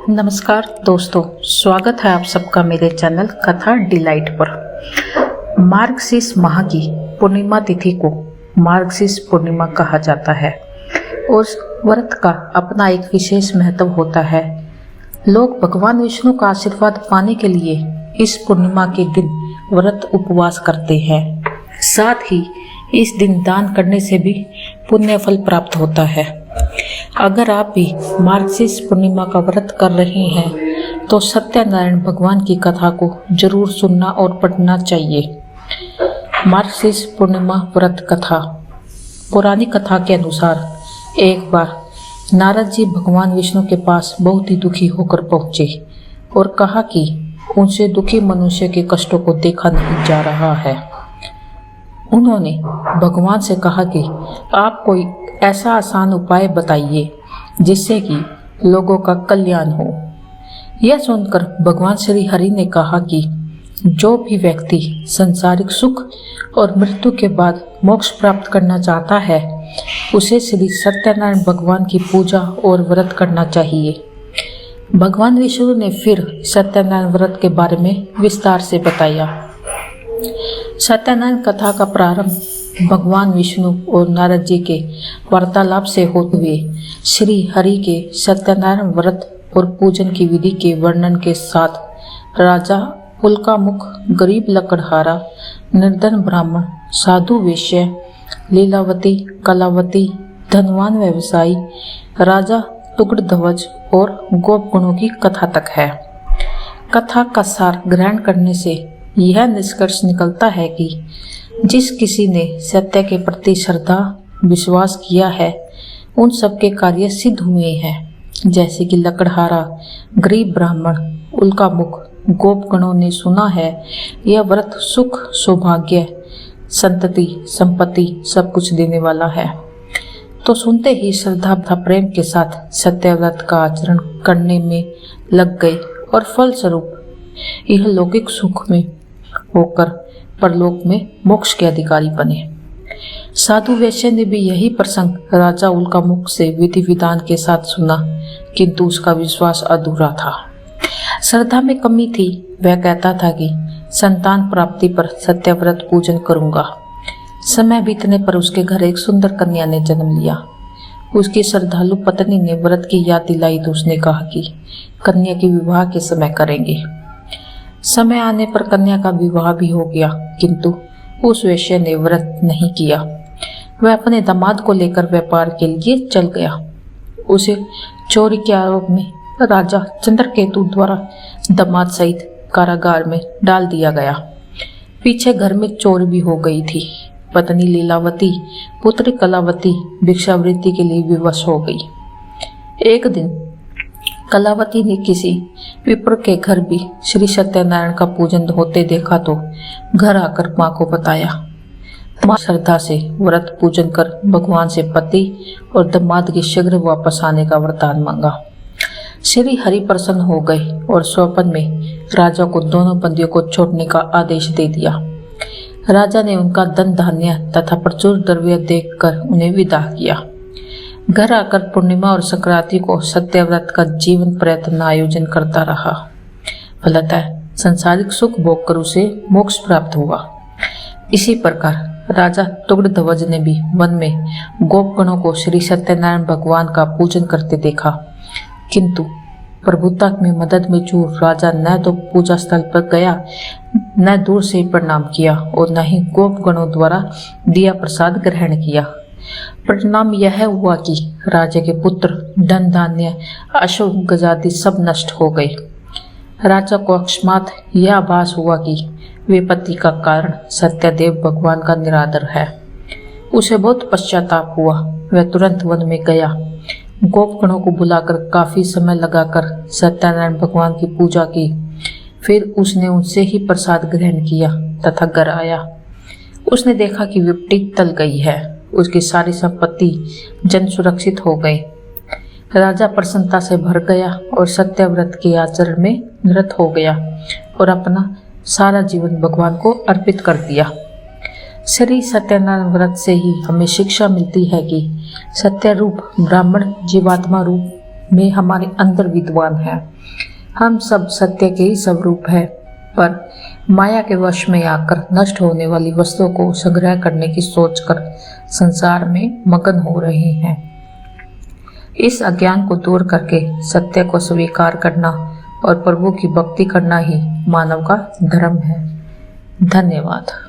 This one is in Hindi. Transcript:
नमस्कार दोस्तों, स्वागत है आप सबका मेरे चैनल कथा डिलाइट पर। मार्गशीर्ष माह की पूर्णिमा तिथि को मार्गशीर्ष पूर्णिमा कहा जाता है और व्रत का अपना एक विशेष महत्व होता है। लोग भगवान विष्णु का आशीर्वाद पाने के लिए इस पूर्णिमा के दिन व्रत उपवास करते हैं। साथ ही इस दिन दान करने से भी पुण्य फल प्राप्त होता है। अगर आप भी मार्गशीर्ष पूर्णिमा का व्रत कर रहे हैं तो सत्यनारायण भगवान की कथा को जरूर सुनना और पढ़ना चाहिए। मार्गशीर्ष पूर्णिमा व्रत कथा। पुरानी कथा के अनुसार एक बार नारद जी भगवान विष्णु के पास बहुत ही दुखी होकर पहुंचे और कहा कि उनसे दुखी मनुष्य के कष्टों को देखा नहीं जा रहा है। उन्होंने भगवान से कहा कि आप कोई ऐसा आसान उपाय बताइए जिससे कि लोगों का कल्याण हो। यह सुनकर भगवान श्री हरि ने कहा कि जो भी व्यक्ति संसारिक सुख और मृत्यु के बाद मोक्ष प्राप्त करना चाहता है उसे श्री सत्यनारायण भगवान की पूजा और व्रत करना चाहिए। भगवान विष्णु ने फिर सत्यनारायण व्रत के बारे में विस्तार से बताया। सत्यनारायण कथा का प्रारंभ भगवान विष्णु और नारद जी के वार्तालाप से होते हुए श्री हरि के सत्यनारायण व्रत और पूजन की विधि के वर्णन के साथ राजा उल्कामुख, गरीब लकड़हारा, निर्धन ब्राह्मण, साधु वैश्य, लीलावती, कलावती, धनवान व्यवसायी, राजा टुकड़ध्वज और गोपगणों की कथा तक है। कथा का सार ग्रहण करने से यह निष्कर्ष निकलता है कि जिस किसी ने सत्य के प्रति श्रद्धा विश्वास किया है उन सबके कार्य सिद्ध हुए हैं। जैसे कि लकड़हारा, गरीब ब्राह्मण, उल्कामुख, गोपगणों ने सुना है यह व्रत सुख, सौभाग्य, संतति, संपत्ति सब कुछ देने वाला है, तो सुनते ही श्रद्धा तथा प्रेम के साथ सत्य व्रत का आचरण करने में लग गए और फलस्वरूप यह लौकिक सुख में होकर परलोक में मोक्ष के अधिकारी बने। साधु वैश्य ने भी यही प्रसंग राजा उल्कामुख से विधि विधान के साथ सुना, किंतु उसका विश्वास अधूरा था। श्रद्धा में कमी थी। वह कहता था कि संतान प्राप्ति पर सत्यव्रत पूजन करूंगा। समय बीतने पर उसके घर एक सुंदर कन्या ने जन्म लिया। उसकी श्रद्धालु पत्नी ने व्रत की याद दिलाई तो उसने कहा कि कन्या के विवाह के समय करेंगे। समय आने पर कन्या का विवाह भी हो गया, किंतु उस वैश्य ने व्रत नहीं किया। वह अपने दामाद को लेकर व्यापार के लिए चल गया। उसे चोरी के आरोप में राजा चंद्रकेतु द्वारा दामाद सहित कारागार में डाल दिया गया। पीछे घर में चोरी भी हो गई थी। पत्नी लीलावती पुत्री कलावती भिक्षावृत्ति के लिए विवश हो गई। एक दिन कलावती ने किसी विप्र के घर भी श्री सत्यनारायण का पूजन होते देखा तो घर आकर माँ को बताया। माँ श्रद्धा से व्रत पूजन कर भगवान से पति और दामाद के शीघ्र वापस आने का वरदान मांगा। श्री हरि प्रसन्न हो गए और स्वप्न में राजा को दोनों बंदियों को छोड़ने का आदेश दे दिया। राजा ने उनका धन धान्य तथा प्रचुर द्रव्य देखकर उन्हें विदा किया। घर आकर पूर्णिमा और संक्रांति को सत्यव्रत का जीवन प्रयत्न आयोजन करता रहा। फलतः सांसारिक सुख भोग कर उसे मोक्ष प्राप्त हुआ। इसी प्रकार राजा टुकड़ध्वज ने भी वन में गोपगणों को श्री सत्यनारायण भगवान का पूजन करते देखा, किंतु प्रभुता में मदद में चूर राजा न तो पूजा स्थल पर गया, न दूर से प्रणाम किया और न ही गोपगणों द्वारा दिया प्रसाद ग्रहण किया। परिणाम यह हुआ कि राजा के पुत्र, धन धान्य, अश्व गजादि सब नष्ट हो गए। राजा को अकस्मात यह आभास हुआ कि विपत्ति का कारण सत्यदेव भगवान का निरादर है। उसे बहुत पश्चाताप हुआ। वह तुरंत वन में गया। गोपगणों को बुलाकर काफी समय लगाकर सत्यनारायण भगवान की पूजा की। फिर उसने उनसे ही प्रसाद ग्रहण किया तथा घर आया। उसने देखा कि विपत्ति टल गई है। उसकी सारी संपत्ति जन सुरक्षित हो गई। राजा प्रसन्नता से भर गया और सत्यव्रत के आचरण में निरत हो गया और अपना सारा जीवन भगवान को अर्पित कर दिया। श्री सत्यनारायण व्रत से ही हमें शिक्षा मिलती है कि सत्य रूप ब्राह्मण जीवात्मा रूप में हमारे अंदर विद्वान है। हम सब सत्य के ही स्वरूप है, पर माया के वश में आकर नष्ट होने वाली वस्तुओं को संग्रह करने की सोचकर संसार में मगन हो रहे हैं। इस अज्ञान को दूर करके सत्य को स्वीकार करना और प्रभु की भक्ति करना ही मानव का धर्म है। धन्यवाद।